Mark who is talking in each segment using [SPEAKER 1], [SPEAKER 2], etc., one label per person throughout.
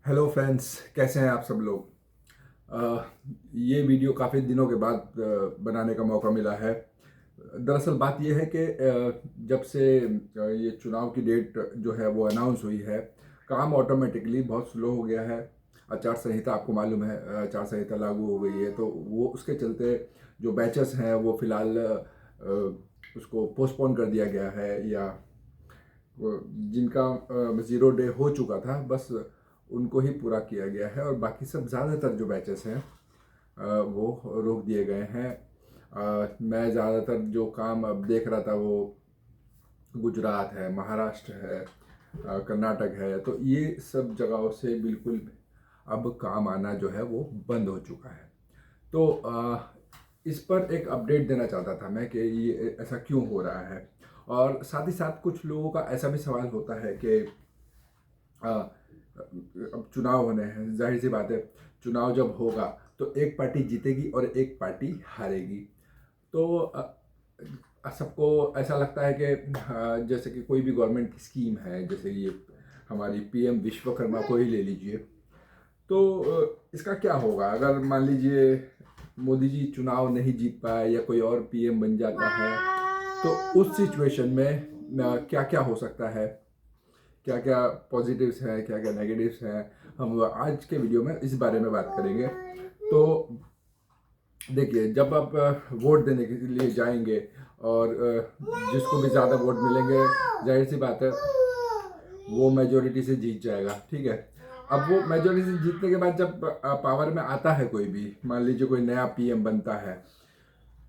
[SPEAKER 1] Hello friends, कैसे हैं आप सब लोग। ये वीडियो काफ़ी दिनों के बाद बनाने का मौका मिला है। दरअसल बात ये है कि जब से ये चुनाव की डेट जो है वो अनाउंस हुई है, काम ऑटोमेटिकली बहुत स्लो हो गया है। आचार संहिता आपको मालूम है, आचार संहिता लागू हो गई है, तो वो उसके चलते जो बैचेस हैं वो फ़िलहाल उसको पोस्टपोन कर दिया गया है, या जिनका ज़ीरो डे हो चुका था बस उनको ही पूरा किया गया है, और बाकी सब ज़्यादातर जो बैचेस हैं वो रोक दिए गए हैं। मैं ज़्यादातर जो काम अब देख रहा था वो गुजरात है, महाराष्ट्र है, कर्नाटक है, तो ये सब जगहों से बिल्कुल अब काम आना जो है वो बंद हो चुका है। तो इस पर एक अपडेट देना चाहता था मैं कि ये ऐसा क्यों हो रहा है। और साथ ही साथ कुछ लोगों का ऐसा भी सवाल होता है कि अब चुनाव होने हैं, जाहिर सी बात है, चुनाव जब होगा तो एक पार्टी जीतेगी और एक पार्टी हारेगी। तो सबको ऐसा लगता है कि जैसे कि कोई भी गवर्नमेंट की स्कीम है, जैसे ये हमारी पीएम विश्वकर्मा को ही ले लीजिए, तो इसका क्या होगा अगर मान लीजिए मोदी जी चुनाव नहीं जीत पाए या कोई और पीएम बन जाता है, तो उस सिचुएशन में क्या क्या हो सकता है, क्या क्या पॉजिटिव्स हैं, क्या क्या नेगेटिव्स हैं, हम आज के वीडियो में इस बारे में बात करेंगे। तो देखिए, जब आप वोट देने के लिए जाएंगे और जिसको भी ज़्यादा वोट मिलेंगे, जाहिर सी बात है वो मेजोरिटी से जीत जाएगा, ठीक है। अब वो मेजोरिटी से जीतने के बाद जब पावर में आता है कोई भी, मान लीजिए कोई नया पीएम बनता है,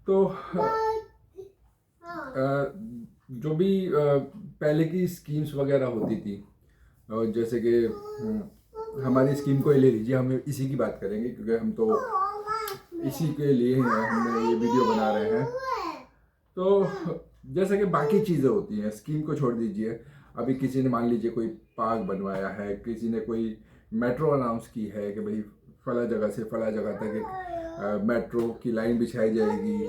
[SPEAKER 1] तो जो भी पहले की स्कीम्स वगैरह होती थी, जैसे कि हमारी स्कीम को ही ले लीजिए, हम इसी की बात करेंगे क्योंकि हम तो इसी के लिए ही हमने ये वीडियो बना रहे हैं। तो जैसे कि बाकी चीज़ें होती हैं, स्कीम को छोड़ दीजिए, अभी किसी ने मान लीजिए कोई पार्क बनवाया है, किसी ने कोई मेट्रो अनाउंस की है कि भाई फला जगह से फला जगह तक एक मेट्रो की लाइन बिछाई जाएगी।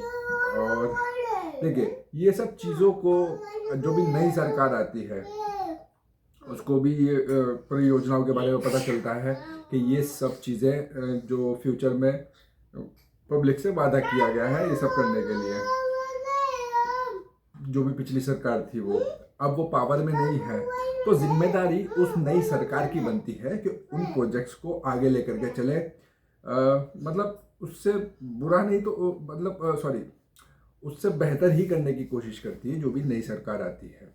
[SPEAKER 1] और देखिए, ये सब चीज़ों को जो भी नई सरकार आती है उसको भी ये परियोजनाओं के बारे में पता चलता है कि ये सब चीज़ें जो फ्यूचर में पब्लिक से वादा किया गया है ये सब करने के लिए। जो भी पिछली सरकार थी वो अब वो पावर में नहीं है, तो जिम्मेदारी उस नई सरकार की बनती है कि उन प्रोजेक्ट्स को आगे लेकर के चले। मतलब उससे बुरा नहीं तो मतलब सॉरी, उससे बेहतर ही करने की कोशिश करती है जो भी नई सरकार आती है।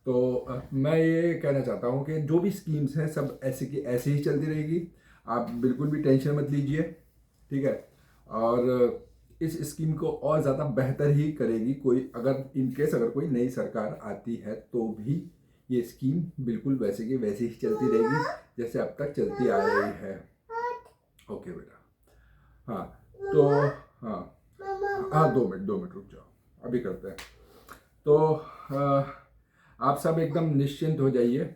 [SPEAKER 1] तो मैं ये कहना चाहता हूँ कि जो भी स्कीम्स हैं सब ऐसे की ऐसे ही चलती रहेगी, आप बिल्कुल भी टेंशन मत लीजिए, ठीक है। और इस स्कीम को और ज़्यादा बेहतर ही करेगी कोई, अगर इनकेस अगर कोई नई सरकार आती है तो भी ये स्कीम बिल्कुल वैसे की वैसे ही चलती रहेगी जैसे अब तक चलती आ रही है। ओके बेटा, हाँ, तो हाँ हाँ, 2 मिनट रुक जाओ, अभी करते हैं। तो आप सब एकदम निश्चिंत हो जाइए।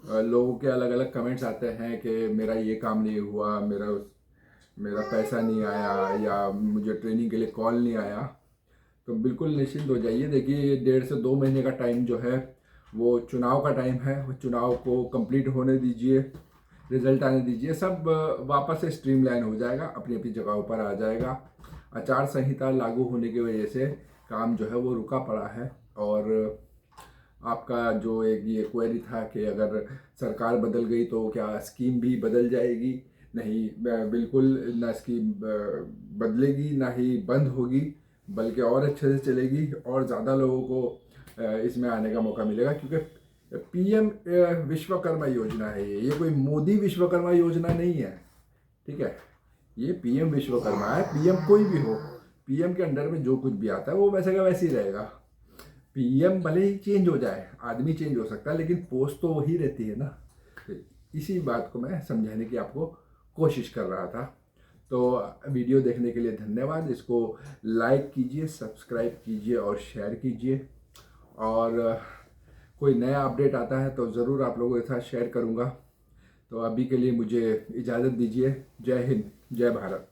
[SPEAKER 1] लोगों के अलग अलग कमेंट्स आते हैं कि मेरा ये काम नहीं हुआ, मेरा पैसा नहीं आया, या मुझे ट्रेनिंग के लिए कॉल नहीं आया। तो बिल्कुल निश्चिंत हो जाइए। देखिए, ये 1.5 से 2 महीने का टाइम जो है वो चुनाव का टाइम है, वो चुनाव को कंप्लीट होने दीजिए, रिजल्ट आने दीजिए, सब वापस से स्ट्रीमलाइन हो जाएगा, अपनी अपनी जगहों पर आ जाएगा। आचार संहिता लागू होने की वजह से काम जो है वो रुका पड़ा है। और आपका जो एक ये क्वेरी था कि अगर सरकार बदल गई तो क्या स्कीम भी बदल जाएगी, नहीं, बिल्कुल ना स्कीम बदलेगी ना ही बंद होगी, बल्कि और अच्छे से चलेगी और ज़्यादा लोगों को इसमें आने का मौका मिलेगा, क्योंकि पीएम विश्वकर्मा योजना है, ये कोई मोदी विश्वकर्मा योजना नहीं है, ठीक है। ये पीएम विश्वकर्मा है। पीएम कोई भी हो, पीएम के अंडर में जो कुछ भी आता है वो वैसे का वैसे ही रहेगा। पीएम भले ही चेंज हो जाए, आदमी चेंज हो सकता है, लेकिन पोस्ट तो वही रहती है ना। तो इसी बात को मैं समझाने की आपको कोशिश कर रहा था। तो वीडियो देखने के लिए धन्यवाद। इसको लाइक कीजिए, सब्सक्राइब कीजिए और शेयर कीजिए। और कोई नया अपडेट आता है तो ज़रूर आप लोगों के साथ शेयर करूँगा। तो अभी के लिए मुझे इजाज़त दीजिए। जय हिंद, जय भारत।